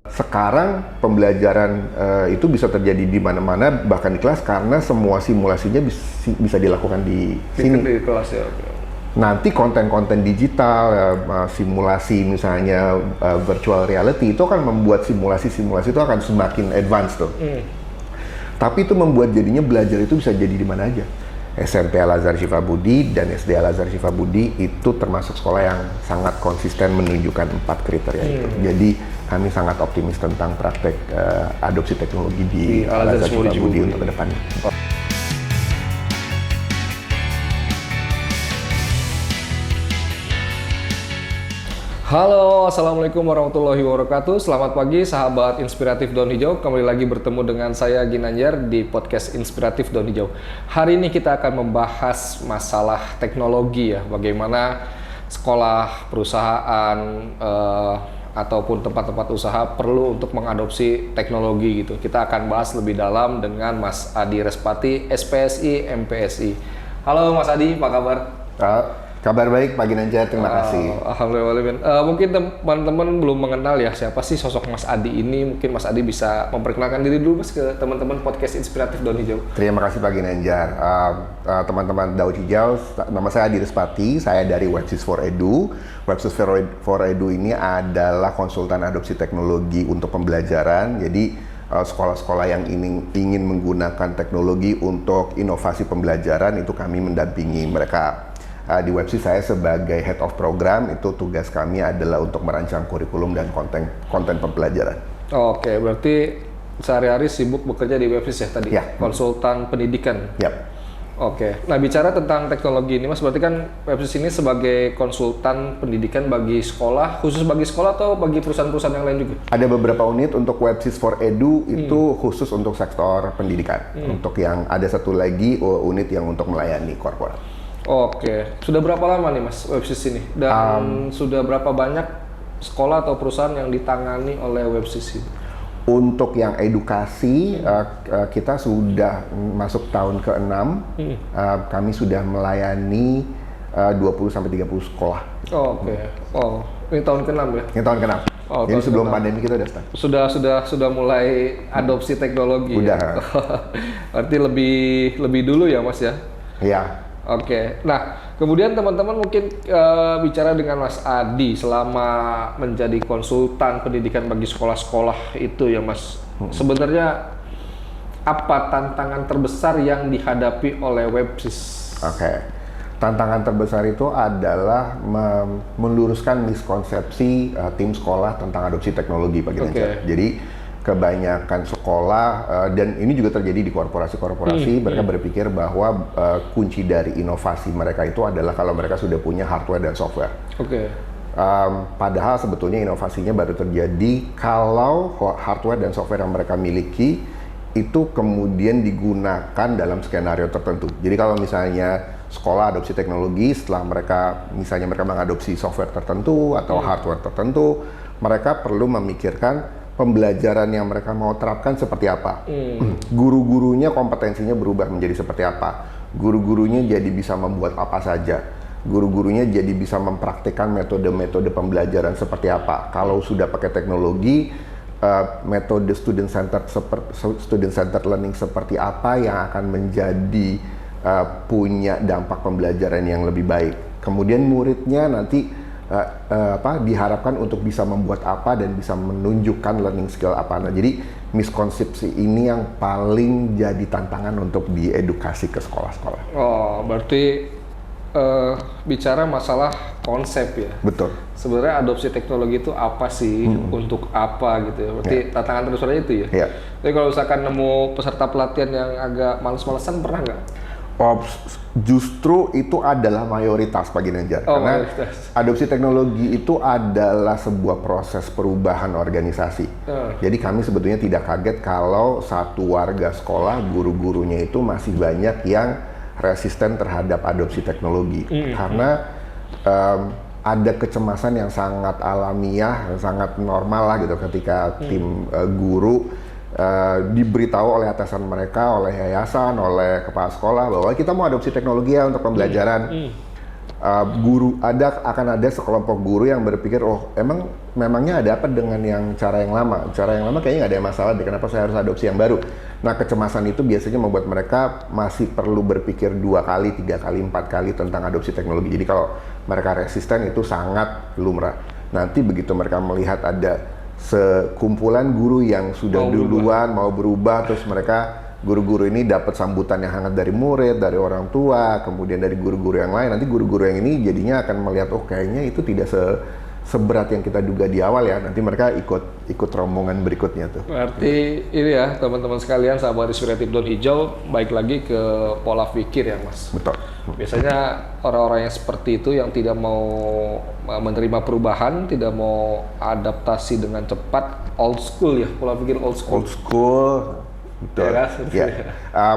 Sekarang pembelajaran itu bisa terjadi di mana-mana, bahkan di kelas, karena semua simulasinya bisa dilakukan di sini. Di kelas ya. Nanti konten-konten digital, simulasi misalnya virtual reality itu akan membuat simulasi-simulasi itu akan semakin advance tuh. Tapi itu membuat jadinya belajar itu bisa jadi di mana aja. SMP Al-Azhar Syifa Budi dan SD Al-Azhar Syifa Budi itu termasuk sekolah yang sangat konsisten menunjukkan 4 kriteria itu. Jadi kami sangat optimis tentang praktek adopsi teknologi di Al-Azhar Syifa Budi untuk kedepannya. Halo, Assalamualaikum warahmatullahi wabarakatuh. Selamat pagi sahabat Inspiratif Daun Hijau. Kembali lagi bertemu dengan saya Ginanjar di podcast Inspiratif Daun Hijau. Hari ini kita akan membahas masalah teknologi ya. Bagaimana sekolah, perusahaan, ataupun tempat-tempat usaha perlu untuk mengadopsi teknologi gitu. Kita akan bahas lebih dalam dengan Mas Adi Respati, SPSI, MPSI. Halo Mas Adi, apa kabar? Kabar baik Pak Ginanjar, terima kasih. Alhamdulillah. Mungkin teman-teman belum mengenal ya siapa sih sosok Mas Adi ini. Mungkin Mas Adi bisa memperkenalkan diri dulu Mas ke teman-teman podcast Inspiratif Daun Hijau. Terima kasih Pak Ginanjar. Teman-teman Daun Hijau, nama saya Adi Respati, saya dari Websys for Edu. Websys for Edu ini adalah konsultan adopsi teknologi untuk pembelajaran. Jadi sekolah-sekolah yang ingin menggunakan teknologi untuk inovasi pembelajaran itu kami mendampingi mereka. Di Websys saya sebagai Head of Program, itu tugas kami adalah untuk merancang kurikulum dan konten pembelajaran. Oke, berarti sehari-hari sibuk bekerja di Websys ya tadi? Ya. Konsultan pendidikan? Ya. Oke, nah bicara tentang teknologi ini Mas, berarti kan Websys ini sebagai konsultan pendidikan bagi sekolah, khusus bagi sekolah atau bagi perusahaan-perusahaan yang lain juga? Ada beberapa unit untuk Websys for Edu itu khusus untuk sektor pendidikan. Untuk yang ada satu lagi unit yang untuk melayani korporat. Oke, sudah berapa lama nih Mas Websys ini? Dan sudah berapa banyak sekolah atau perusahaan yang ditangani oleh Websys ini? Untuk yang edukasi, kita sudah masuk tahun ke-6. Kami sudah melayani 20-30 sekolah. Oke. Oh, ini tahun ke-6 ya? Ini tahun ke-6. Oh, jadi sebelum pandemi kita udah start. Sudah mulai adopsi teknologi. Udah. Ya? Berarti lebih dulu ya Mas ya? Iya. Oke, nah kemudian teman-teman mungkin bicara dengan Mas Adi selama menjadi konsultan pendidikan bagi sekolah-sekolah itu ya Mas. Sebenarnya apa tantangan terbesar yang dihadapi oleh Websys? Oke, tantangan terbesar itu adalah meluruskan miskonsepsi tim sekolah tentang adopsi teknologi Pak Ginanjar. Jadi kebanyakan sekolah dan ini juga terjadi di korporasi-korporasi, mereka berpikir bahwa kunci dari inovasi mereka itu adalah kalau mereka sudah punya hardware dan software. Padahal sebetulnya inovasinya baru terjadi kalau hardware dan software yang mereka miliki itu kemudian digunakan dalam skenario tertentu. Jadi kalau misalnya sekolah adopsi teknologi, setelah mereka mengadopsi software tertentu atau hardware tertentu, mereka perlu memikirkan pembelajaran yang mereka mau terapkan seperti apa. Guru-gurunya kompetensinya berubah menjadi seperti apa. Guru-gurunya jadi bisa membuat apa saja. Guru-gurunya jadi bisa mempraktikkan metode-metode pembelajaran seperti apa. Kalau sudah pakai teknologi, metode student centered learning seperti apa yang akan menjadi punya dampak pembelajaran yang lebih baik. Kemudian muridnya nanti diharapkan untuk bisa membuat apa dan bisa menunjukkan learning skill apa. Nah, jadi miskonsepsi ini yang paling jadi tantangan untuk diedukasi ke sekolah-sekolah. Oh, berarti bicara masalah konsep ya? Betul. Sebenarnya adopsi teknologi itu apa sih? Untuk apa gitu ya? Berarti tantangan terbesarnya itu ya? Iya. Tapi kalau misalkan nemu peserta pelatihan yang agak males-malesan, pernah nggak? Justru itu adalah mayoritas Pak Ginanjar, karena adopsi teknologi itu adalah sebuah proses perubahan organisasi. Jadi kami sebetulnya tidak kaget kalau satu warga sekolah, guru-gurunya itu masih banyak yang resisten terhadap adopsi teknologi. Karena ada kecemasan yang sangat alamiah, sangat normal lah gitu ketika tim guru diberitahu oleh atasan mereka, oleh yayasan, oleh kepala sekolah bahwa kita mau adopsi teknologi ya untuk pembelajaran. akan ada sekelompok guru yang berpikir, oh memangnya ada apa dengan yang cara yang lama? Cara yang lama kayaknya nggak ada masalah deh, kenapa saya harus adopsi yang baru? Nah, kecemasan itu biasanya membuat mereka masih perlu berpikir 2 kali, 3 kali, 4 kali tentang adopsi teknologi. Jadi kalau mereka resisten itu sangat lumrah. Nanti begitu mereka melihat ada sekumpulan guru yang sudah duluan mau berubah, terus mereka guru-guru ini dapat sambutan yang hangat dari murid, dari orang tua, kemudian dari guru-guru yang lain. Nanti guru-guru yang ini jadinya akan melihat, oh kayaknya itu tidak seberat yang kita duga di awal ya. Nanti mereka ikut rombongan berikutnya tuh. Berarti ini ya teman-teman sekalian, sahabat inspiratif daun hijau, baik lagi ke pola pikir ya Mas. Betul. Biasanya orang-orang yang seperti itu yang tidak mau menerima perubahan, tidak mau adaptasi dengan cepat, old school ya, pola pikir old school. Old school. Betul. Ya.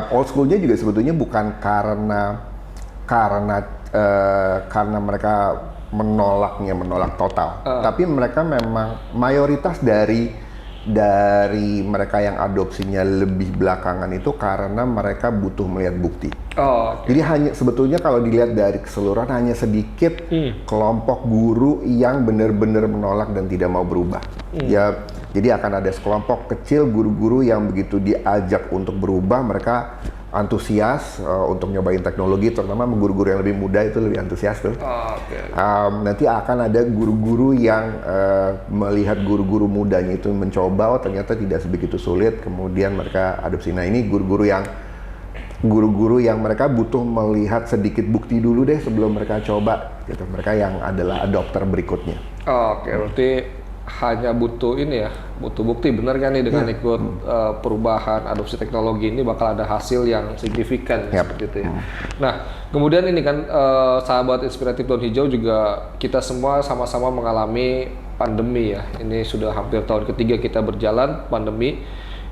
Old school-nya juga sebetulnya bukan karena mereka menolak total, tapi mereka memang mayoritas dari mereka yang adopsinya lebih belakangan itu karena mereka butuh melihat bukti. Jadi sebetulnya kalau dilihat dari keseluruhan hanya sedikit kelompok guru yang benar-benar menolak dan tidak mau berubah. Ya, jadi akan ada sekelompok kecil guru-guru yang begitu diajak untuk berubah, mereka antusias untuk nyobain teknologi, terutama guru-guru yang lebih muda itu lebih antusias tuh. Nanti akan ada guru-guru yang melihat guru-guru mudanya itu mencoba, ternyata tidak sebegitu sulit, kemudian mereka adopsi. Nah, ini guru-guru yang mereka butuh melihat sedikit bukti dulu deh sebelum mereka coba, gitu. Mereka yang adalah adopter berikutnya. Berarti hanya butuh butuh bukti, benar kan nih dengan ikut perubahan adopsi teknologi ini bakal ada hasil yang signifikan seperti itu ya. Nah, kemudian ini kan sahabat inspiratif daun hijau juga kita semua sama-sama mengalami pandemi ya. Ini sudah hampir tahun ketiga kita berjalan pandemi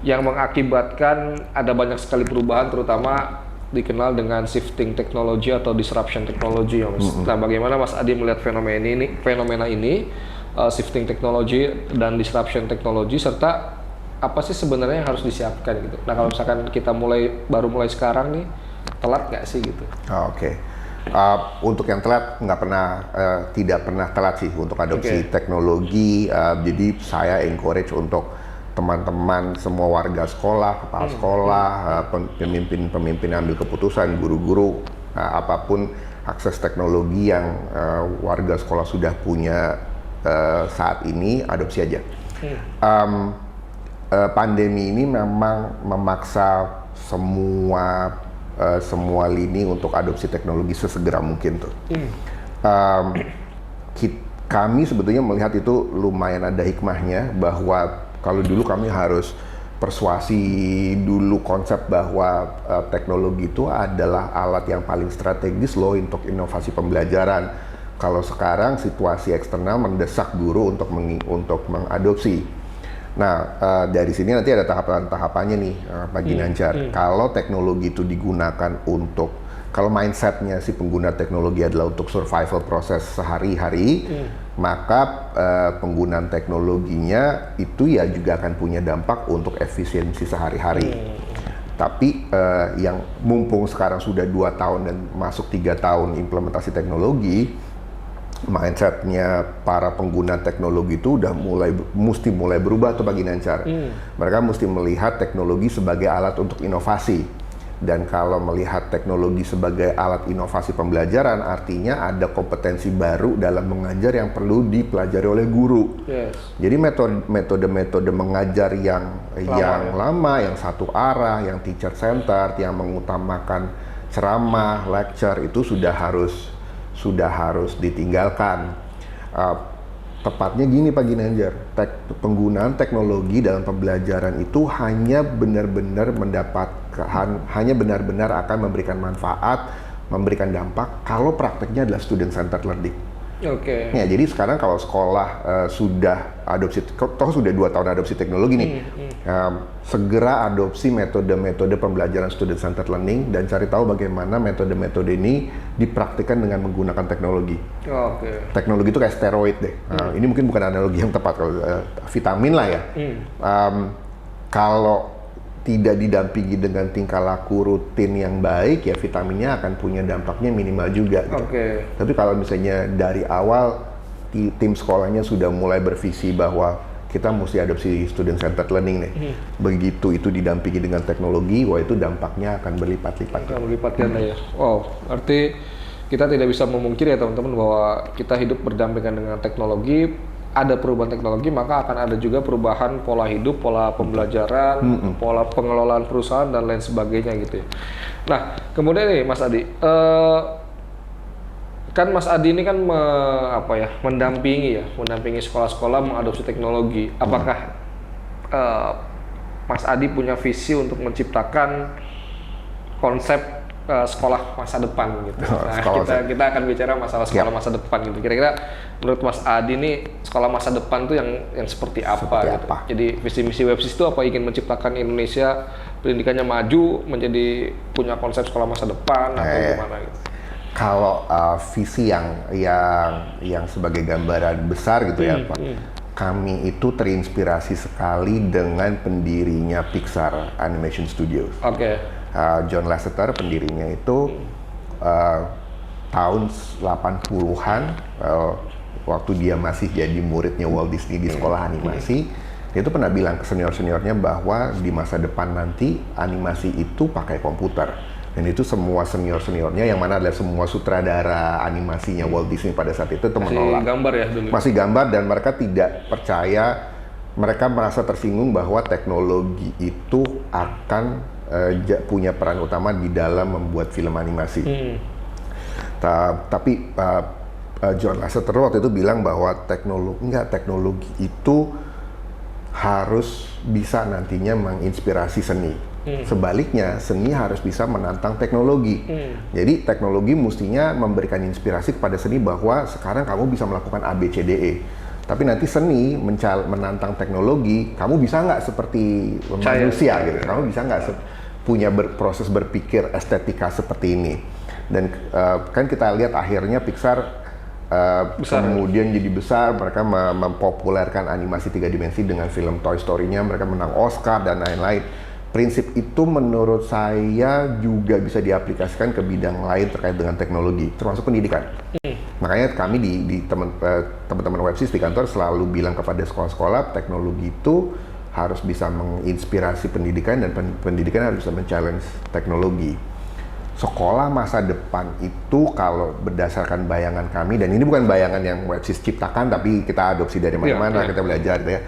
yang mengakibatkan ada banyak sekali perubahan, terutama dikenal dengan shifting teknologi atau disruption teknologi ya Mas. Nah, bagaimana Mas Adi melihat fenomena ini? Shifting teknologi dan disruption teknologi, serta apa sih sebenarnya yang harus disiapkan gitu. Nah, kalau misalkan kita baru mulai sekarang nih, telat nggak sih gitu? Untuk yang telat tidak pernah telat sih untuk adopsi teknologi. Jadi saya encourage untuk teman-teman semua warga sekolah, kepala sekolah, pemimpin ambil keputusan, guru-guru, apapun akses teknologi yang warga sekolah sudah punya saat ini, adopsi aja. Pandemi ini memang memaksa semua lini untuk adopsi teknologi sesegera mungkin tuh. Kami sebetulnya melihat itu lumayan ada hikmahnya, bahwa kalau dulu kami harus persuasi dulu konsep bahwa teknologi itu adalah alat yang paling strategis loh untuk inovasi pembelajaran. Kalau sekarang situasi eksternal mendesak guru untuk mengadopsi. Nah, dari sini nanti ada tahapan-tahapannya nih, Pak Ginanjar. Kalau teknologi itu digunakan kalau mindsetnya si pengguna teknologi adalah untuk survival proses sehari-hari, maka penggunaan teknologinya itu ya juga akan punya dampak untuk efisiensi sehari-hari. Tapi yang mumpung sekarang sudah 2 tahun dan masuk 3 tahun implementasi teknologi, mindsetnya para pengguna teknologi itu udah mesti mulai berubah tuh Pak Ginanjar. Mereka mesti melihat teknologi sebagai alat untuk inovasi. Dan kalau melihat teknologi sebagai alat inovasi pembelajaran, artinya ada kompetensi baru dalam mengajar yang perlu dipelajari oleh guru. Jadi metode-metode mengajar yang lama, yang satu arah, yang teacher centered, yang mengutamakan ceramah, lecture, itu sudah harus ditinggalkan. Tepatnya gini Pak Ginanjar, penggunaan teknologi dalam pembelajaran itu hanya benar-benar akan memberikan manfaat, memberikan dampak kalau prakteknya adalah student centered learning. Ya, jadi sekarang kalau sekolah sudah adopsi, sudah 2 tahun adopsi teknologi nih, segera adopsi metode-metode pembelajaran student centered learning dan cari tahu bagaimana metode-metode ini dipraktikkan dengan menggunakan teknologi. Teknologi itu kayak steroid deh. Ini mungkin bukan analogi yang tepat, kalau vitamin lah ya. Kalau tidak didampingi dengan tingkah laku rutin yang baik, ya vitaminnya akan punya dampaknya minimal juga. Gitu. Tapi kalau misalnya dari awal tim sekolahnya sudah mulai bervisi bahwa kita mesti adopsi student centered learning nih, begitu itu didampingi dengan teknologi, wah itu dampaknya akan berlipat-lipat. Akan berlipat ganda ya. Wow, arti kita tidak bisa memungkiri ya teman-teman bahwa kita hidup berdampingan dengan teknologi. Ada perubahan teknologi, maka akan ada juga perubahan pola hidup, pola pembelajaran, pola pengelolaan perusahaan dan lain sebagainya gitu ya. Nah, kemudian nih Mas Adi, kan Mas Adi ini kan mendampingi sekolah-sekolah mengadopsi teknologi. Apakah Mas Adi punya visi untuk menciptakan konsep sekolah masa depan gitu? Nah, kita akan bicara masalah sekolah masa depan gitu. Kira-kira menurut Mas Adi nih sekolah masa depan tuh yang seperti apa gitu? Jadi visi misi Websis itu apa, ingin menciptakan Indonesia pendidikannya maju menjadi punya konsep sekolah masa depan atau gimana gitu? Kalau visi yang sebagai gambaran besar gitu ya Pak, kami itu terinspirasi sekali dengan pendirinya Pixar Animation Studios. John Lasseter pendirinya itu tahun 80-an waktu dia masih jadi muridnya Walt Disney di sekolah animasi, dia itu pernah bilang ke senior-seniornya bahwa di masa depan nanti animasi itu pakai komputer. Dan itu semua senior-seniornya yang mana adalah semua sutradara animasinya Walt Disney pada saat itu menolak. Masih gambar ya dulu? Masih gambar, dan mereka tidak percaya, mereka merasa tersinggung bahwa teknologi itu akan punya peran utama di dalam membuat film animasi. Tapi John Lasseter waktu itu bilang bahwa teknologi itu harus bisa nantinya menginspirasi seni. Sebaliknya, seni harus bisa menantang teknologi. Jadi teknologi mestinya memberikan inspirasi kepada seni bahwa sekarang kamu bisa melakukan A, B, C, D, E. Tapi nanti seni menantang teknologi, kamu bisa nggak seperti manusia gitu? Kamu bisa nggak punya proses berpikir estetika seperti ini? Dan kan kita lihat akhirnya Pixar kemudian jadi besar, mereka mempopulerkan animasi 3 dimensi dengan film Toy Story-nya, mereka menang Oscar dan lain-lain. Prinsip itu menurut saya juga bisa diaplikasikan ke bidang lain terkait dengan teknologi, termasuk pendidikan. Makanya kami di teman-teman Websis di kantor selalu bilang kepada sekolah-sekolah, teknologi itu harus bisa menginspirasi pendidikan, dan pendidikan harus bisa men-challenge teknologi. Sekolah masa depan itu kalau berdasarkan bayangan kami, dan ini bukan bayangan yang Websis ciptakan, tapi kita adopsi dari mana-mana, kita belajar ya.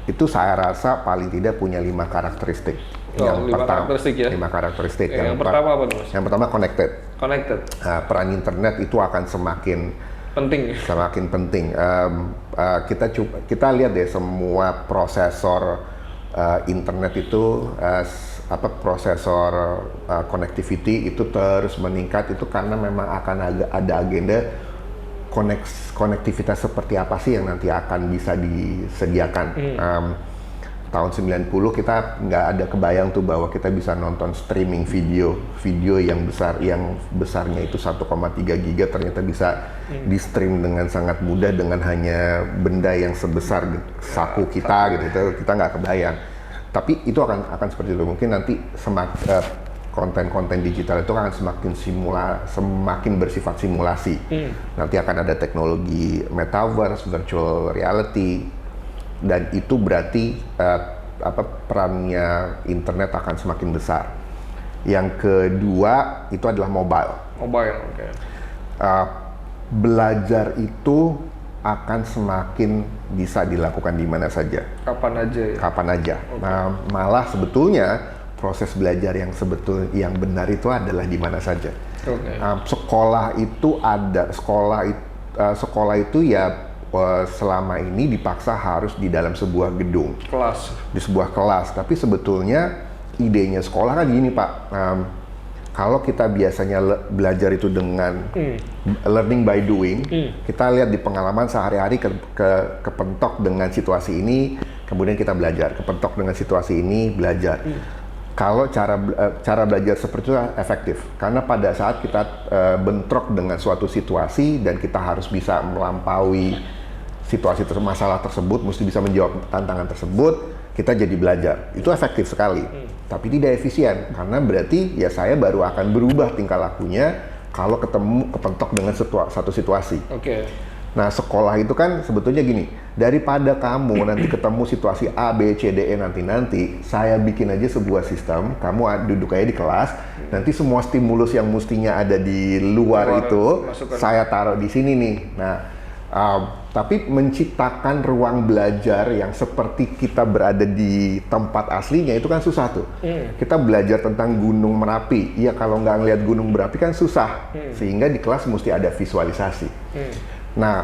Itu saya rasa paling tidak punya 5 karakteristik. Yang pertama, 5 karakteristik. Yang pertama apa Mas? Yang pertama connected. Nah, peran internet itu akan semakin penting. Kita lihat deh semua prosesor internet itu, prosesor connectivity itu terus meningkat, itu karena memang akan ada agenda konektivitas seperti apa sih yang nanti akan bisa disediakan. Tahun 90 kita nggak ada kebayang tuh bahwa kita bisa nonton streaming video yang besarnya itu 1,3 giga ternyata bisa di stream dengan sangat mudah dengan hanya benda yang sebesar saku kita gitu. Kita nggak kebayang. Tapi itu akan seperti itu. Mungkin nanti konten-konten digital itu akan semakin bersifat simulasi. Nanti akan ada teknologi metaverse, virtual reality, dan itu berarti perannya internet akan semakin besar. Yang kedua itu adalah mobile. Belajar itu akan semakin bisa dilakukan di mana saja. Kapan aja. Nah, malah sebetulnya proses belajar yang benar itu adalah di mana saja. Sekolah itu ya selama ini dipaksa harus di dalam sebuah gedung, di sebuah kelas. Tapi sebetulnya idenya sekolah kan gini Pak, kalau kita biasanya belajar itu dengan learning by doing, kita lihat di pengalaman sehari-hari kepentok dengan situasi ini, kemudian kita belajar, kepentok dengan situasi ini, belajar. Kalau cara belajar seperti itu efektif, karena pada saat kita bentrok dengan suatu situasi dan kita harus bisa melampaui masalah tersebut, mesti bisa menjawab tantangan tersebut, kita jadi belajar. Itu efektif sekali, tapi tidak efisien karena berarti ya saya baru akan berubah tingkah lakunya kalau ketemu kepentok dengan satu situasi. Oke. Nah, sekolah itu kan sebetulnya gini, daripada kamu nanti ketemu situasi A, B, C, D, E nanti, saya bikin aja sebuah sistem, kamu duduk aja di kelas, nanti semua stimulus yang mestinya ada di luar itu, masukkan. saya taruh di sini nih. Nah, tapi menciptakan ruang belajar yang seperti kita berada di tempat aslinya itu kan susah tuh. Kita belajar tentang Gunung Merapi, iya kalau nggak ngeliat Gunung Merapi kan susah, sehingga di kelas mesti ada visualisasi. Nah,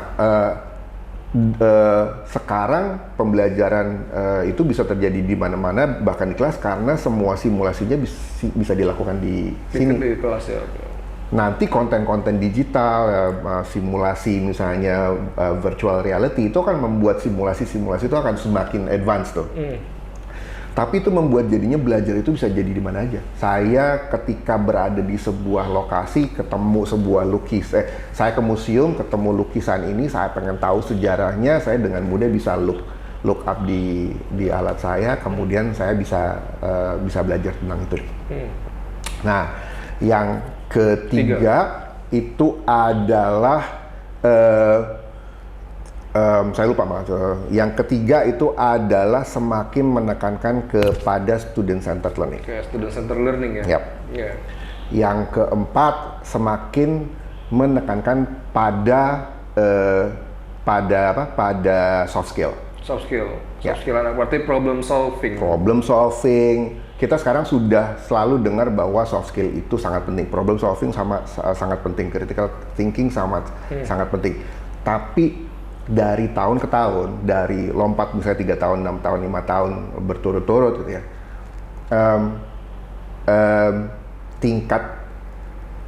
sekarang pembelajaran itu bisa terjadi di mana-mana, bahkan di kelas karena semua simulasinya bisa dilakukan di sini. Di kelas ya. Nanti konten-konten digital, simulasi misalnya virtual reality itu akan membuat simulasi-simulasi itu akan semakin advance tuh. Tapi itu membuat jadinya belajar itu bisa jadi di mana aja. Saya ketika berada di sebuah lokasi, ketemu sebuah saya ke museum, ketemu lukisan ini, saya pengen tahu sejarahnya, saya dengan mudah bisa look up di alat saya, kemudian saya bisa belajar tentang itu. Nah, yang ketiga itu adalah saya lupa banget. Yang ketiga itu adalah semakin menekankan kepada student centered learning. Kayak student centered learning ya. Yap. Yeah. Yang keempat semakin menekankan pada soft skill. Soft skill. Ya. Soft skill anak berarti problem solving. Problem solving. Kita sekarang sudah selalu dengar bahwa soft skill itu sangat penting. Problem solving sangat penting. Critical thinking sangat penting. Tapi dari tahun ke tahun, dari lompat misalnya 3 tahun, 6 tahun, 5 tahun berturut-turut gitu ya,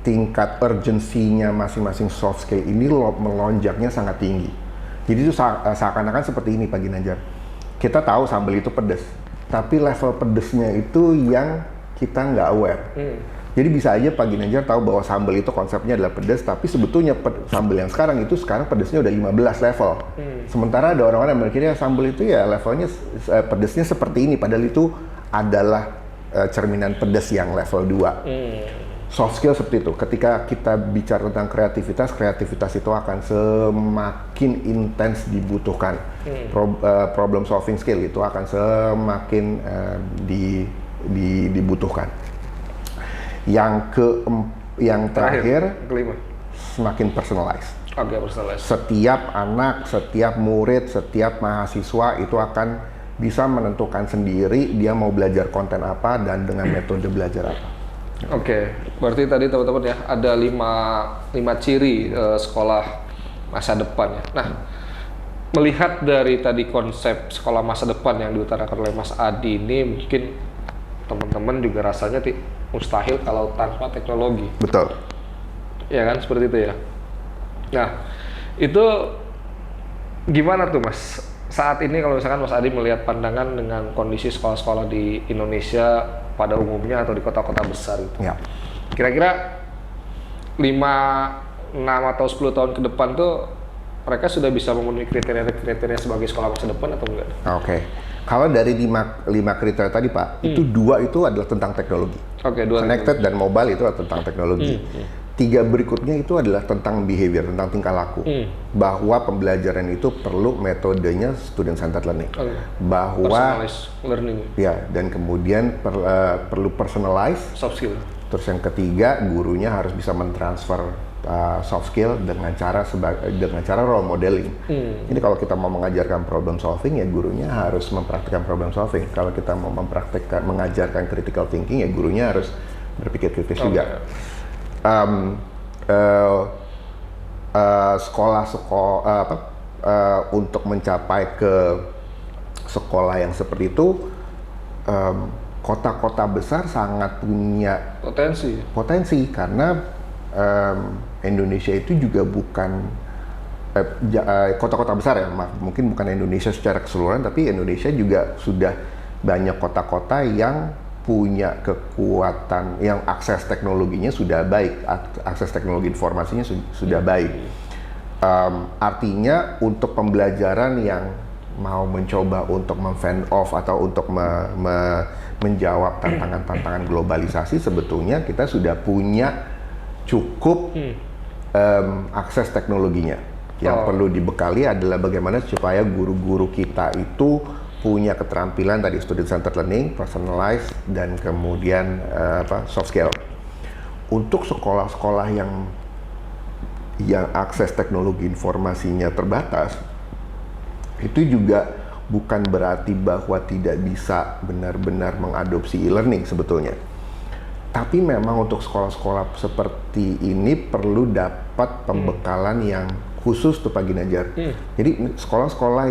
tingkat urgensinya masing-masing soft skill ini melonjaknya sangat tinggi. Jadi itu seakan-akan seperti ini Pak Ginanjar. Kita tahu sambal itu pedas, tapi level pedesnya itu yang kita nggak aware. Jadi bisa aja Pak Ginanjar tahu bahwa sambal itu konsepnya adalah pedas, tapi sebetulnya sambal yang sekarang pedasnya udah 15 level. Sementara ada orang-orang yang berpikir sambal itu ya levelnya pedasnya seperti ini, padahal itu adalah cerminan pedas yang level 2. Soft skill seperti itu. Ketika kita bicara tentang kreativitas itu akan semakin intens dibutuhkan. Problem solving skill itu akan semakin dibutuhkan. Yang terakhir kelima, semakin personalized. Oke, personalized. Setiap anak, setiap murid, setiap mahasiswa itu akan bisa menentukan sendiri dia mau belajar konten apa dan dengan metode belajar apa. Oke, berarti tadi teman-teman ya ada 5 ciri sekolah masa depan ya. Nah, melihat dari tadi konsep sekolah masa depan yang diutarakan oleh Mas Adi ini, mungkin teman-teman juga rasanya mustahil kalau tanpa teknologi. Betul. Ya kan, seperti itu ya. Nah, itu gimana tuh Mas? Saat ini kalau misalkan Mas Adi melihat pandangan dengan kondisi sekolah-sekolah di Indonesia pada umumnya atau di kota-kota besar itu. Ya. Kira-kira 5, 6 atau 10 tahun ke depan tuh mereka sudah bisa memenuhi kriteria sebagai sekolah masa depan atau enggak? Oke. Kalau dari 5 kriteria tadi Pak, itu 2 itu adalah tentang teknologi. Oke, 2 Connected dan mobile itu adalah tentang teknologi. 3 berikutnya itu adalah tentang behavior, tentang tingkah laku. Bahwa pembelajaran itu perlu metodenya student centered learning. Bahwa personalized learning. Ya, dan kemudian perlu personalized. Soft skill. Terus yang ketiga, gurunya harus bisa mentransfer soft skill dengan cara role modeling. Ini kalau kita mau mengajarkan problem solving ya gurunya harus mempraktikkan problem solving. Kalau kita mau mengajarkan critical thinking ya gurunya harus berpikir kritis juga. Untuk mencapai ke sekolah yang seperti itu, kota-kota besar sangat punya potensi karena Indonesia itu juga bukan kota-kota besar ya, mungkin bukan Indonesia secara keseluruhan, tapi Indonesia juga sudah banyak kota-kota yang punya kekuatan, yang akses teknologinya sudah baik, akses teknologi informasinya sudah baik. Artinya untuk pembelajaran yang mau mencoba untuk fend off atau untuk menjawab tantangan-tantangan globalisasi, sebetulnya kita sudah punya cukup akses teknologinya. Yang perlu dibekali adalah bagaimana supaya guru-guru kita itu punya keterampilan tadi student centered learning, personalized, dan kemudian soft skill. Untuk sekolah-sekolah yang akses teknologi informasinya terbatas, itu juga bukan berarti bahwa tidak bisa benar-benar mengadopsi e-learning sebetulnya. Tapi memang untuk sekolah-sekolah seperti ini perlu dapat pembekalan yang khusus tuh Pak Ginanjar. Jadi sekolah-sekolah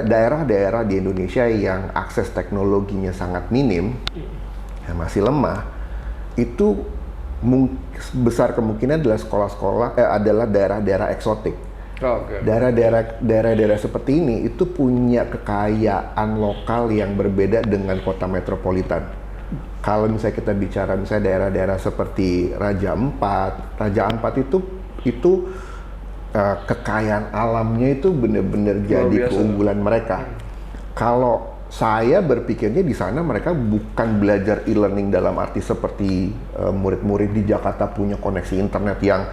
daerah-daerah di Indonesia yang akses teknologinya sangat minim, yang masih lemah, itu besar kemungkinan adalah sekolah-sekolah adalah daerah-daerah eksotik. Daerah-daerah seperti ini itu punya kekayaan lokal yang berbeda dengan kota metropolitan. Kalau misalnya kita bicara misalnya daerah-daerah seperti Raja Ampat itu kekayaan alamnya itu benar-benar jadi keunggulan mereka. Kalau saya berpikirnya di sana mereka bukan belajar e-learning dalam arti seperti murid-murid di Jakarta punya koneksi internet yang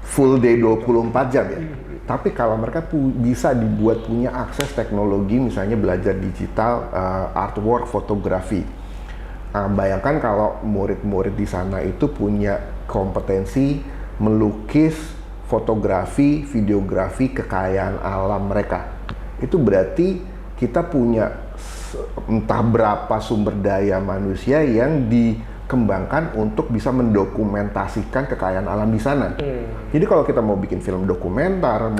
full day 24 jam ya. Tapi kalau mereka bisa dibuat punya akses teknologi, misalnya belajar digital, artwork, fotografi. Bayangkan kalau murid-murid di sana itu punya kompetensi melukis, fotografi, videografi, kekayaan alam mereka. Itu berarti kita punya entah berapa sumber daya manusia yang dikembangkan untuk bisa mendokumentasikan kekayaan alam di sana. Jadi kalau kita mau bikin film dokumenter,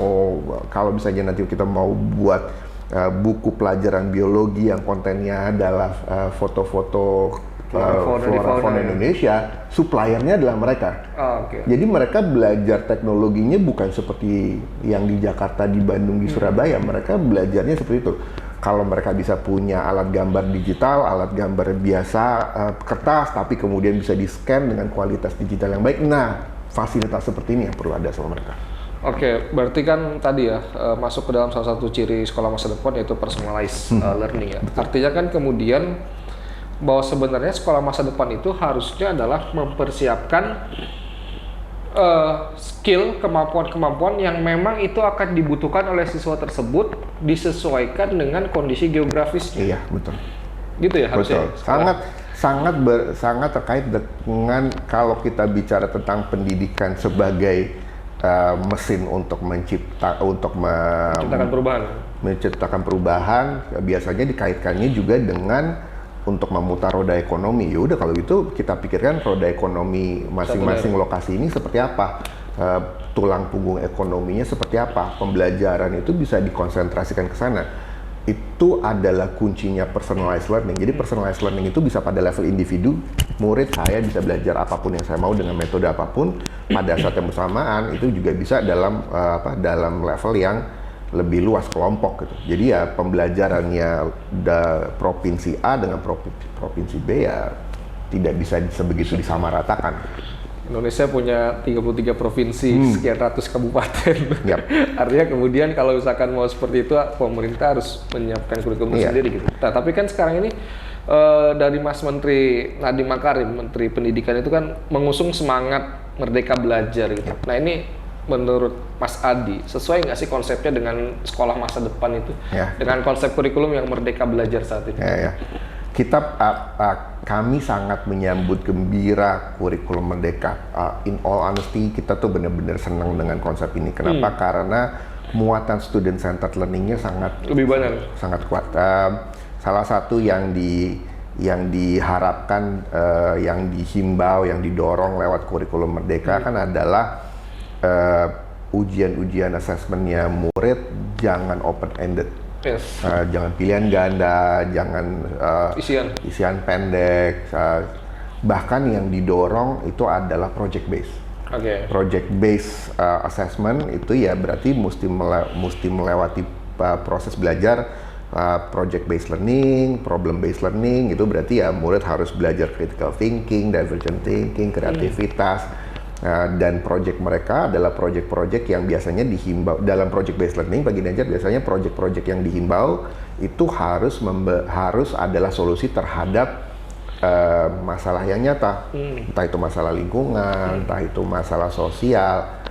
kalau misalnya nanti kita mau buat buku pelajaran biologi yang kontennya adalah foto-foto flora fauna Indonesia, suppliernya adalah mereka. Jadi mereka belajar teknologinya bukan seperti yang di Jakarta, di Bandung, di Surabaya. Mereka belajarnya seperti itu. Kalau mereka bisa punya alat gambar digital, alat gambar biasa, kertas, tapi kemudian bisa di-scan dengan kualitas digital yang baik, nah fasilitas seperti ini yang perlu ada sama mereka. Oke, berarti kan tadi ya, masuk ke dalam salah satu ciri sekolah masa depan yaitu personalized learning ya. Artinya kan kemudian bahwa sebenarnya sekolah masa depan itu harusnya adalah mempersiapkan skill, kemampuan-kemampuan yang memang itu akan dibutuhkan oleh siswa tersebut disesuaikan dengan kondisi geografisnya. Iya, betul. Gitu ya harusnya. Betul. Sangat terkait dengan kalau kita bicara tentang pendidikan sebagai mesin untuk menciptakan perubahan, biasanya dikaitkannya juga dengan untuk memutar roda ekonomi. Ya udah kalau gitu kita pikirkan roda ekonomi masing-masing lokasi ini seperti apa, tulang punggung ekonominya seperti apa, pembelajaran itu bisa dikonsentrasikan ke sana. Itu adalah kuncinya personalized learning. Jadi personalized learning itu bisa pada level individu, murid saya bisa belajar apapun yang saya mau dengan metode apapun pada saat yang bersamaan. Itu juga bisa dalam level yang lebih luas kelompok gitu. Jadi ya pembelajarannya provinsi A dengan provinsi B ya tidak bisa sebegitu disamaratakan. Indonesia punya 33 provinsi, sekian ratus kabupaten. Artinya kemudian kalau misalkan mau seperti itu, pemerintah harus menyiapkan kurikulum sendiri gitu. Nah, tapi kan sekarang ini dari Mas Menteri Nadiem Makarim, Menteri Pendidikan itu kan mengusung semangat merdeka belajar gitu. Nah ini menurut Mas Adi, sesuai nggak sih konsepnya dengan sekolah masa depan itu? Dengan konsep kurikulum yang merdeka belajar saat ini? Kami sangat menyambut gembira kurikulum merdeka. In all honesty, kita tuh benar-benar senang dengan konsep ini. Kenapa? Karena muatan student centered learning-nya lebih banyak, sangat kuat. Salah satu yang diharapkan, yang dihimbau, yang didorong lewat kurikulum merdeka kan adalah ujian-ujian asesmennya murid jangan open-ended. Jangan pilihan ganda, jangan isian pendek. Bahkan yang didorong itu adalah project based. Project based assessment itu ya berarti mesti melewati proses belajar project based learning, problem based learning. Itu berarti ya murid harus belajar critical thinking, divergent thinking, kreativitas. Dan project mereka adalah project-project yang biasanya dihimbau dalam project based learning. Pak Ginanjar, biasanya project-project yang dihimbau itu harus adalah solusi terhadap masalah yang nyata, entah itu masalah lingkungan, entah itu masalah sosial.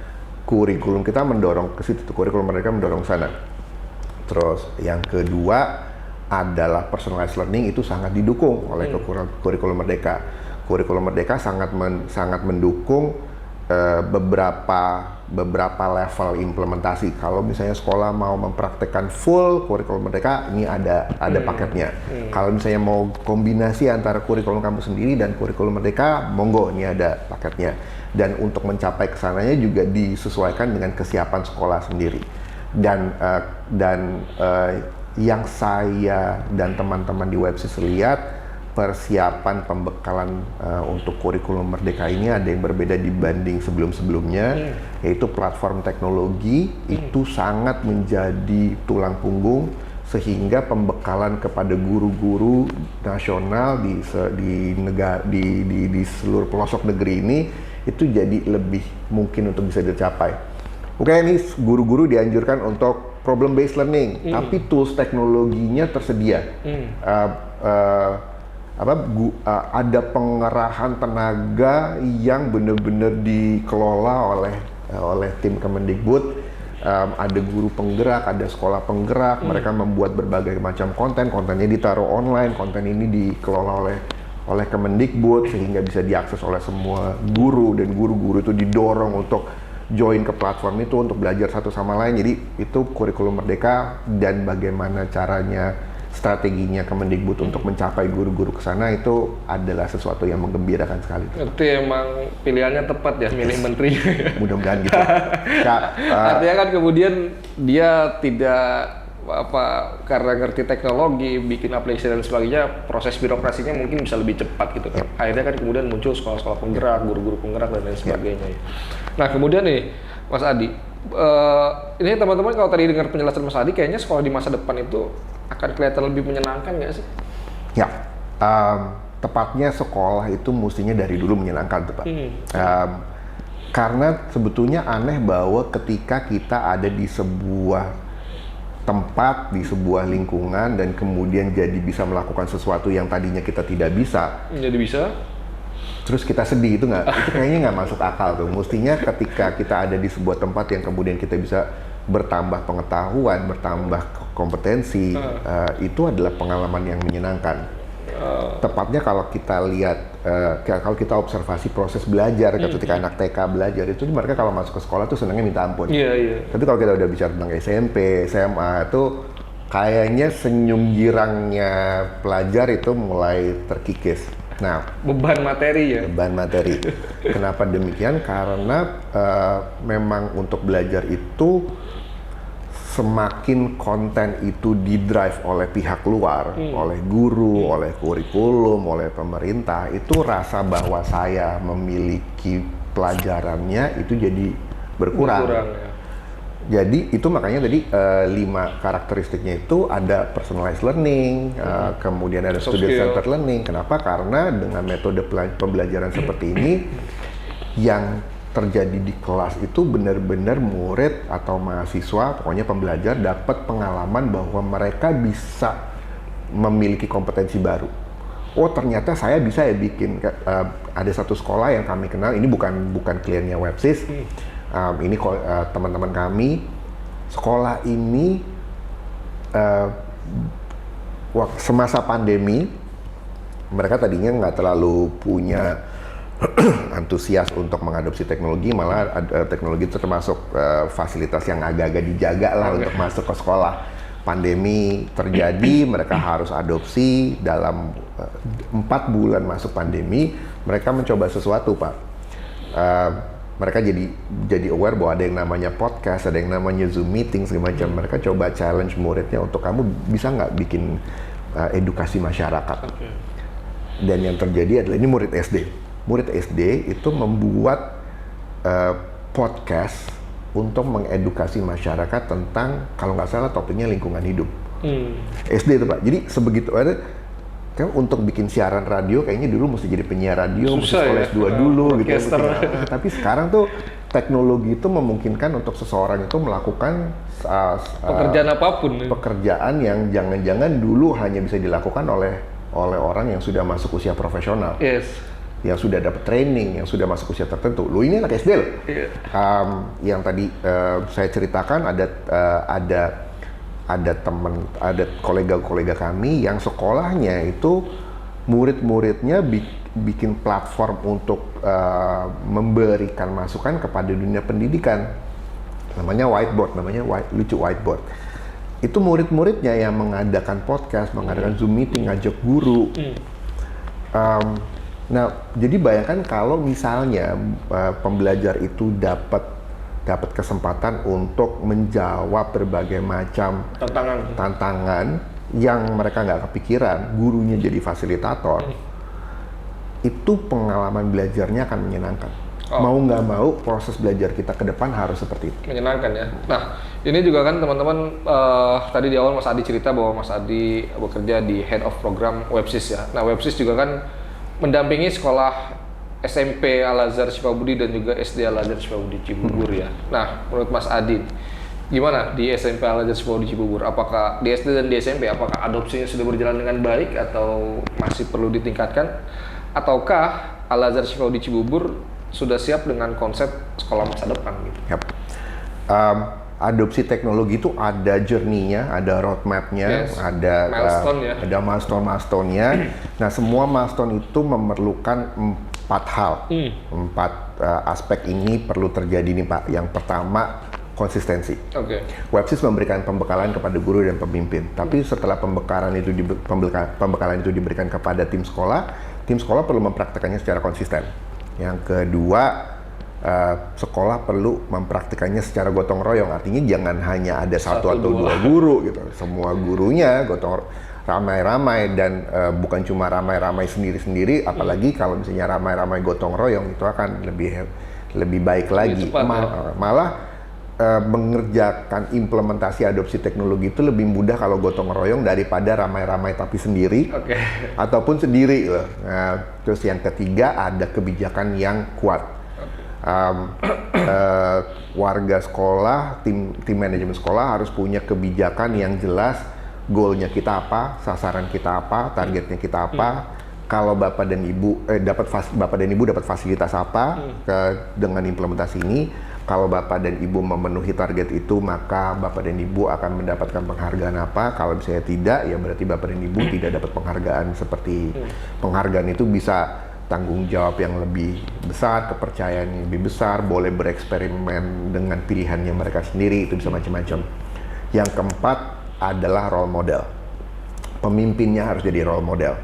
Kurikulum kita mendorong ke situ, kurikulum mereka mendorong sana. Terus yang kedua adalah personalized learning, itu sangat didukung oleh kurikulum Merdeka. Kurikulum Merdeka sangat mendukung beberapa level implementasi. Kalau misalnya sekolah mau mempraktekkan full kurikulum Merdeka, ini ada paketnya. Kalau misalnya mau kombinasi antara kurikulum kampus sendiri dan kurikulum Merdeka, monggo, ini ada paketnya. Dan untuk mencapai kesananya juga disesuaikan dengan kesiapan sekolah sendiri. Dan yang saya dan teman-teman di Websis lihat, persiapan pembekalan untuk kurikulum Merdeka ini ada yang berbeda dibanding sebelum-sebelumnya, yaitu platform teknologi itu sangat menjadi tulang punggung, sehingga pembekalan kepada guru-guru nasional di seluruh pelosok negeri ini itu jadi lebih mungkin untuk bisa dicapai. Oke, ini guru-guru dianjurkan untuk problem based learning, tapi tools teknologinya tersedia. Ada pengerahan tenaga yang benar-benar dikelola oleh tim Kemendikbud. Ada guru penggerak, ada sekolah penggerak. Mereka membuat berbagai macam kontennya ditaruh online. Konten ini dikelola oleh Kemendikbud sehingga bisa diakses oleh semua guru, dan guru-guru itu didorong untuk join ke platform itu untuk belajar satu sama lain. Jadi itu kurikulum Merdeka, dan bagaimana caranya, strateginya Kemendikbud untuk mencapai guru-guru ke sana, itu adalah sesuatu yang menggembirakan sekali. Itu emang pilihannya tepat ya, milih menteri. Mudah-mudahan gitu. Artinya kan kemudian dia tidak karena ngerti teknologi, bikin aplikasi dan sebagainya, proses birokrasinya mungkin bisa lebih cepat gitu kan. Akhirnya kan kemudian muncul sekolah-sekolah penggerak, guru-guru penggerak dan lain sebagainya. Nah kemudian nih Mas Adi, ini teman-teman kalau tadi dengar penjelasan Mas Adi, kayaknya sekolah di masa depan itu akan kelihatan lebih menyenangkan nggak sih? Ya, tepatnya sekolah itu mestinya dari dulu menyenangkan, Pak. Karena sebetulnya aneh bahwa ketika kita ada di sebuah tempat, di sebuah lingkungan, dan kemudian jadi bisa melakukan sesuatu yang tadinya kita tidak bisa. Jadi bisa? Terus kita sedih, itu kayaknya nggak masuk akal tuh. Mestinya ketika kita ada di sebuah tempat yang kemudian kita bisa bertambah pengetahuan, bertambah kompetensi, itu adalah pengalaman yang menyenangkan. Tepatnya kalau kita lihat, kalau kita observasi proses belajar, ketika anak TK belajar, itu mereka kalau masuk ke sekolah tuh senangnya minta ampun. Tapi kalau kita udah bicara tentang SMP, SMA, itu kayaknya senyum girangnya pelajar itu mulai terkikis. Nah, beban materi ya? Beban materi. Kenapa demikian? Karena memang untuk belajar itu semakin konten itu di-drive oleh pihak luar, oleh guru, oleh kurikulum, oleh pemerintah, itu rasa bahwa saya memiliki pelajarannya itu jadi berkurang ya. Jadi itu makanya tadi 5 karakteristiknya itu ada personalized learning, kemudian ada student centered learning. Kenapa? Karena dengan metode pembelajaran seperti ini, yang terjadi di kelas itu benar-benar murid atau mahasiswa, pokoknya pembelajar dapat pengalaman bahwa mereka bisa memiliki kompetensi baru. Oh ternyata saya bisa ya bikin, ada satu sekolah yang kami kenal, ini bukan kliennya Websis, ini teman-teman kami. Sekolah ini semasa pandemi mereka tadinya nggak terlalu punya antusias untuk mengadopsi teknologi, malah teknologi itu termasuk fasilitas yang agak-agak dijaga lah untuk masuk ke sekolah. Pandemi terjadi, mereka harus adopsi. Dalam 4 bulan masuk pandemi, mereka mencoba sesuatu, Pak. Mereka jadi aware bahwa ada yang namanya podcast, ada yang namanya Zoom meeting, segala macam. Mereka coba challenge muridnya untuk, kamu bisa nggak bikin edukasi masyarakat. Dan yang terjadi adalah, ini murid SD itu membuat podcast untuk mengedukasi masyarakat tentang, kalau nggak salah topiknya lingkungan hidup. SD itu, Pak. Jadi sebegitu ada, kan untuk bikin siaran radio kayaknya dulu mesti jadi penyiar radio, mesti Susah sekolah ya? S2 dulu gitu. Podcaster. Tapi sekarang tuh teknologi itu memungkinkan untuk seseorang itu melakukan Pekerjaan apapun. pekerjaan yang jangan-jangan dulu hanya bisa dilakukan oleh orang yang sudah masuk usia profesional, Yes. yang sudah dapat training, yang sudah masuk usia tertentu. Lu ini anak SD loh. Iya. Yang tadi saya ceritakan ada teman, ada kolega-kolega kami yang sekolahnya itu murid-muridnya bikin platform untuk memberikan masukan kepada dunia pendidikan. Namanya lucu whiteboard. Itu murid-muridnya yang mengadakan podcast, mengadakan Zoom meeting, ngajak guru. Nah, jadi bayangkan kalau misalnya pembelajar itu dapat kesempatan untuk menjawab berbagai macam tantangan yang mereka nggak kepikiran, gurunya jadi fasilitator, itu pengalaman belajarnya akan menyenangkan. Mau nggak mau, proses belajar kita ke depan harus seperti itu. Menyenangkan ya. Nah, ini juga kan teman-teman, tadi di awal Mas Adi cerita bahwa Mas Adi bekerja di Head of Program Websis ya. Nah, Websis juga kan mendampingi sekolah SMP Al-Azhar Sifabudi dan juga SD Al-Azhar Sifabudi Cibubur ya. Nah, menurut Mas Adi, gimana di SMP Al-Azhar Sifabudi Cibubur? Apakah di SD dan di SMP, apakah adopsinya sudah berjalan dengan baik atau masih perlu ditingkatkan? Ataukah Al-Azhar Sifabudi Cibubur sudah siap dengan konsep sekolah masa depan gitu? Yep. Adopsi teknologi itu ada journey-nya, ada roadmap-nya, Yes. ada Milestone ya. ada milestone-nya. Nah, semua milestone itu memerlukan 4 hal. 4 aspek ini perlu terjadi nih Pak. Yang pertama, konsistensi. Oke. Websis memberikan pembekalan kepada guru dan pemimpin. Tapi setelah pembekalan itu diberikan kepada tim sekolah perlu mempraktekannya secara konsisten. Yang kedua, sekolah perlu mempraktikannya secara gotong royong. Artinya jangan hanya ada satu atau dua guru gitu. Semua gurunya gotong ramai-ramai dan bukan cuma ramai-ramai sendiri-sendiri. Apalagi kalau misalnya ramai-ramai gotong royong itu akan lebih baik lagi. Cepat, Malah mengerjakan implementasi adopsi teknologi itu lebih mudah kalau gotong royong daripada ramai-ramai tapi sendiri. Oke. Ataupun sendiri loh. Nah, terus yang ketiga ada kebijakan yang kuat. Warga sekolah, tim manajemen sekolah harus punya kebijakan yang jelas. Goalnya kita apa, sasaran kita apa, targetnya kita apa. Kalau bapak dan ibu dapat fasilitas apa dengan implementasi ini. Kalau bapak dan ibu memenuhi target itu, maka bapak dan ibu akan mendapatkan penghargaan apa. Kalau misalnya tidak, ya berarti bapak dan ibu tidak dapat penghargaan seperti penghargaan itu bisa tanggung jawab yang lebih besar, kepercayaan yang lebih besar, boleh bereksperimen dengan pilihannya mereka sendiri, itu bisa macam-macam. Yang keempat adalah role model. Pemimpinnya harus jadi role model.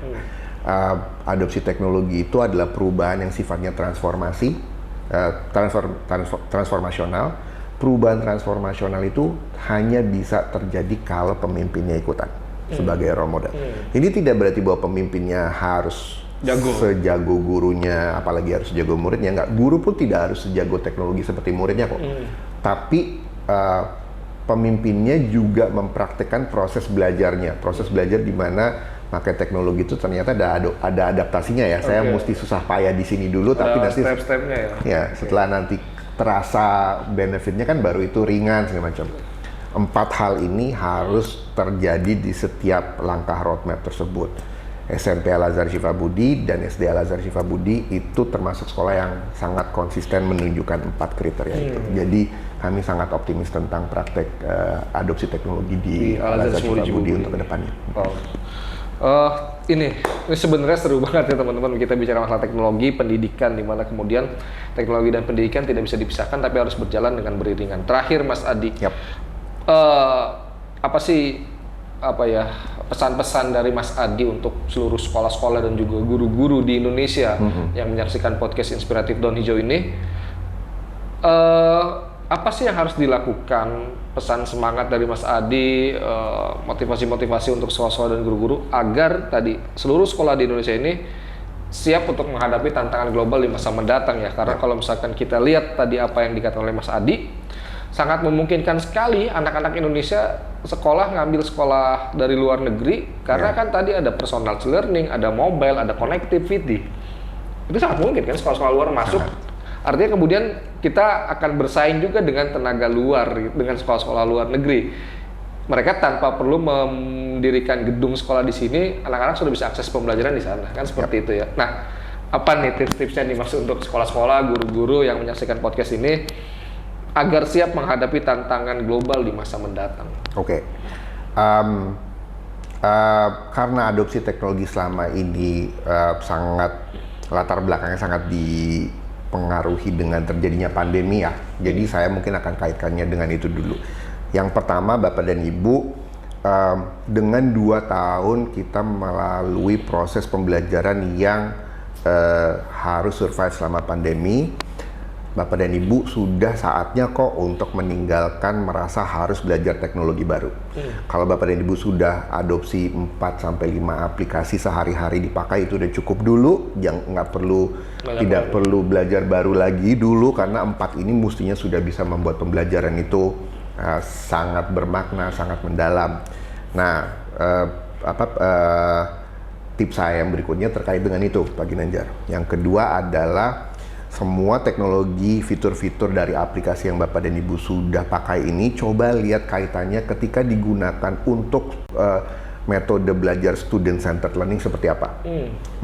Adopsi teknologi itu adalah perubahan yang sifatnya transformasional. Perubahan transformasional itu hanya bisa terjadi kalau pemimpinnya ikutan sebagai role model. Ini tidak berarti bahwa pemimpinnya harus sejago gurunya, apalagi harus sejago muridnya. Enggak, guru pun tidak harus sejago teknologi seperti muridnya kok. Tapi pemimpinnya juga mempraktikkan proses belajarnya. Proses belajar di mana pakai teknologi itu ternyata ada adaptasinya ya. Saya mesti susah payah di sini dulu, tapi nanti step-stepnya ya. Ya, setelah nanti terasa benefitnya kan baru itu ringan segala macam. 4 hal ini harus terjadi di setiap langkah roadmap tersebut. SMP Al-Azhar Sifabudi dan SD Al-Azhar Sifabudi itu termasuk sekolah yang sangat konsisten menunjukkan 4 kriteria itu. Jadi kami sangat optimis tentang praktek adopsi teknologi di Al-Azhar Sifabudi untuk kedepannya. Ini sebenarnya seru banget ya teman-teman, kita bicara masalah teknologi pendidikan, di mana kemudian teknologi dan pendidikan tidak bisa dipisahkan tapi harus berjalan dengan beriringan. Terakhir Mas Adi, apa sih pesan-pesan dari Mas Adi untuk seluruh sekolah-sekolah dan juga guru-guru di Indonesia yang menyaksikan podcast Inspiratif Daun Hijau ini? Apa sih yang harus dilakukan, pesan semangat dari Mas Adi, motivasi-motivasi untuk sekolah-sekolah dan guru-guru agar tadi seluruh sekolah di Indonesia ini siap untuk menghadapi tantangan global di masa mendatang ya? Karena kalau misalkan kita lihat tadi apa yang dikatakan oleh Mas Adi, sangat memungkinkan sekali anak-anak Indonesia ngambil sekolah dari luar negeri karena kan tadi ada personal learning, ada mobile, ada connectivity. Itu sangat mungkin kan sekolah-sekolah luar masuk. Artinya kemudian kita akan bersaing juga dengan tenaga luar, dengan sekolah-sekolah luar negeri. Mereka tanpa perlu mendirikan gedung sekolah di sini, anak-anak sudah bisa akses pembelajaran di sana, kan seperti itu ya. Nah, apa nih tips-tipsnya nih maksud untuk sekolah-sekolah, guru-guru yang menyaksikan podcast ini agar siap menghadapi tantangan global di masa mendatang? Oke. Karena adopsi teknologi selama ini sangat latar belakangnya sangat dipengaruhi dengan terjadinya pandemi ya. Jadi saya mungkin akan kaitkannya dengan itu dulu. Yang pertama, Bapak dan Ibu, dengan 2 tahun kita melalui proses pembelajaran yang harus survive selama pandemi. Bapak dan Ibu sudah saatnya kok untuk meninggalkan merasa harus belajar teknologi baru. Kalau Bapak dan Ibu sudah adopsi 4-5 aplikasi sehari-hari dipakai, itu udah cukup dulu. Tidak perlu belajar baru lagi dulu, karena 4 ini mestinya sudah bisa membuat pembelajaran itu sangat bermakna, sangat mendalam. Nah, tips saya yang berikutnya terkait dengan itu, Pak Ginanjar. Yang kedua adalah semua teknologi, fitur-fitur dari aplikasi yang Bapak dan Ibu sudah pakai ini, coba lihat kaitannya ketika digunakan untuk metode belajar student-centered learning seperti apa.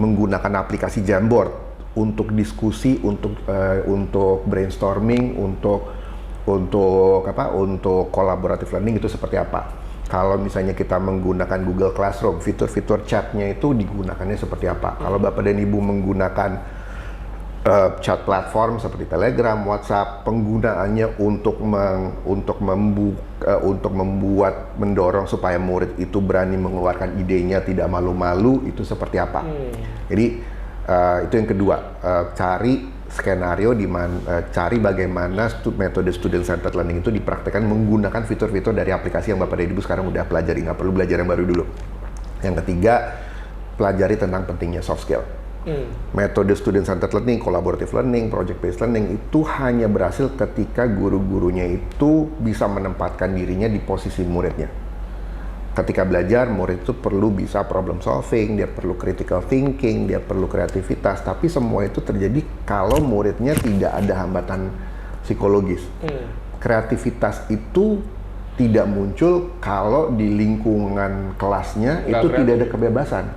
Menggunakan aplikasi Jamboard untuk diskusi, untuk brainstorming, untuk collaborative learning itu seperti apa. Kalau misalnya kita menggunakan Google Classroom, fitur-fitur chatnya itu digunakannya seperti apa. Kalau Bapak dan Ibu menggunakan chat platform seperti Telegram, WhatsApp, penggunaannya untuk mendorong supaya murid itu berani mengeluarkan idenya, tidak malu-malu, itu seperti apa. Jadi itu yang kedua, cari skenario cari bagaimana metode student-centered learning itu dipraktekkan menggunakan fitur-fitur dari aplikasi yang Bapak dan Ibu sekarang udah pelajari, nggak perlu belajar yang baru dulu. Yang ketiga, pelajari tentang pentingnya soft skill. Metode student-centered learning, collaborative learning, project-based learning itu hanya berhasil ketika guru-gurunya itu bisa menempatkan dirinya di posisi muridnya. Ketika belajar, murid itu perlu bisa problem solving, dia perlu critical thinking, dia perlu kreativitas, tapi semua itu terjadi kalau muridnya tidak ada hambatan psikologis. Kreativitas itu tidak muncul kalau di lingkungan kelasnya itu tidak ada kebebasan.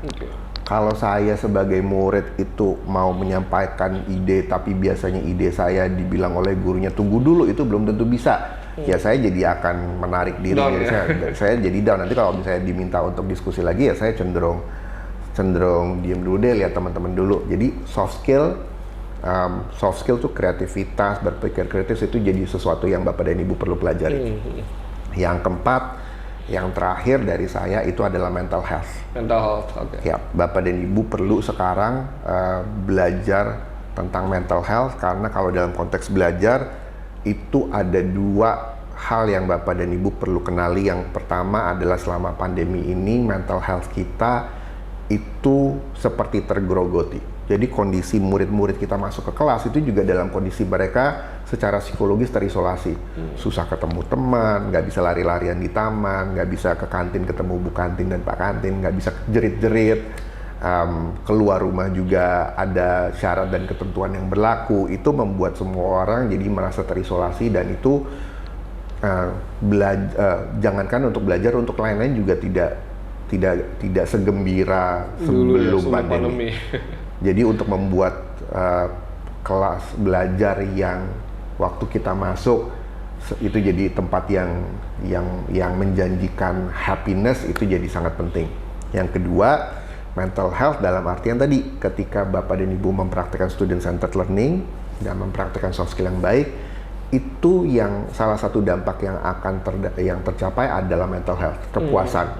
Kalau saya sebagai murid itu mau menyampaikan ide, tapi biasanya ide saya dibilang oleh gurunya tunggu dulu, itu belum tentu bisa. Ya saya jadi akan menarik diri, saya jadi down. Nanti kalau misalnya diminta untuk diskusi lagi, ya saya cenderung diem dulu deh, lihat teman-teman dulu. Jadi soft skill tuh kreativitas, berpikir kritis itu jadi sesuatu yang Bapak dan Ibu perlu pelajari. Yang keempat, yang terakhir dari saya itu adalah mental health. Mental health, oke. Ya, Bapak dan Ibu perlu sekarang belajar tentang mental health, karena kalau dalam konteks belajar itu ada 2 hal yang Bapak dan Ibu perlu kenali. Yang pertama adalah selama pandemi ini mental health kita itu seperti tergerogoti. Jadi kondisi murid-murid kita masuk ke kelas itu juga dalam kondisi mereka secara psikologis terisolasi. Susah ketemu teman, nggak bisa lari-larian di taman, nggak bisa ke kantin ketemu Bu Kantin dan Pak Kantin, nggak bisa jerit-jerit. Keluar rumah juga ada syarat dan ketentuan yang berlaku. Itu membuat semua orang jadi merasa terisolasi, dan itu jangankan untuk belajar, untuk lain-lain juga tidak segembira sebelum pandemi. Jadi untuk membuat kelas belajar yang waktu kita masuk itu jadi tempat yang menjanjikan happiness, itu jadi sangat penting. Yang kedua, mental health dalam artian tadi, ketika Bapak dan Ibu mempraktikkan student-centered learning dan mempraktikkan soft skill yang baik, itu yang salah satu dampak yang akan tercapai adalah mental health, kepuasan.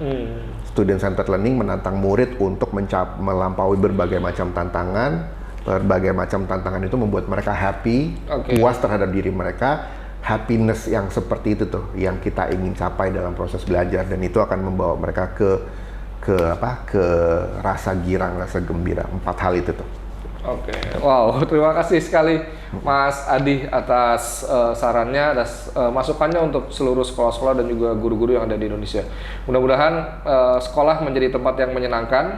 Student-centered learning menantang murid untuk melampaui berbagai macam tantangan. Berbagai macam tantangan itu membuat mereka happy, puas terhadap diri mereka. Happiness yang seperti itu tuh yang kita ingin capai dalam proses belajar, dan itu akan membawa mereka ke rasa girang, rasa gembira. 4 hal itu tuh. Oke, wow, terima kasih sekali Mas Adi atas sarannya, atas masukannya untuk seluruh sekolah-sekolah dan juga guru-guru yang ada di Indonesia. Mudah-mudahan sekolah menjadi tempat yang menyenangkan,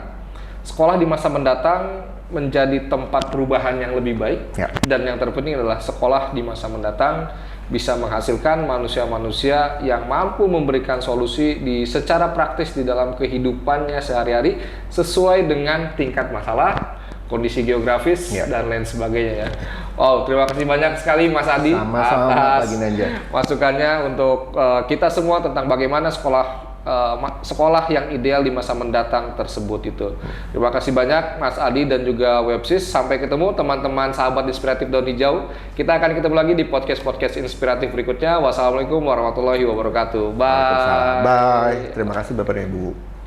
sekolah di masa mendatang menjadi tempat perubahan yang lebih baik, Ya. dan yang terpenting adalah sekolah di masa mendatang bisa menghasilkan manusia-manusia yang mampu memberikan solusi secara praktis di dalam kehidupannya sehari-hari sesuai dengan tingkat masalah, kondisi geografis, Ya. dan lain sebagainya ya. Wow, terima kasih banyak sekali Mas Adi Sama-sama, Pak atas Ginanjar. masukannya untuk kita semua tentang bagaimana sekolah yang ideal di masa mendatang tersebut itu. Terima kasih banyak Mas Adi dan juga Websis. Sampai ketemu teman-teman sahabat inspiratif daun hijau. Kita akan ketemu lagi di podcast inspiratif berikutnya. Wassalamualaikum warahmatullahi wabarakatuh. Bye. Bye. Terima kasih Bapak dan Ibu.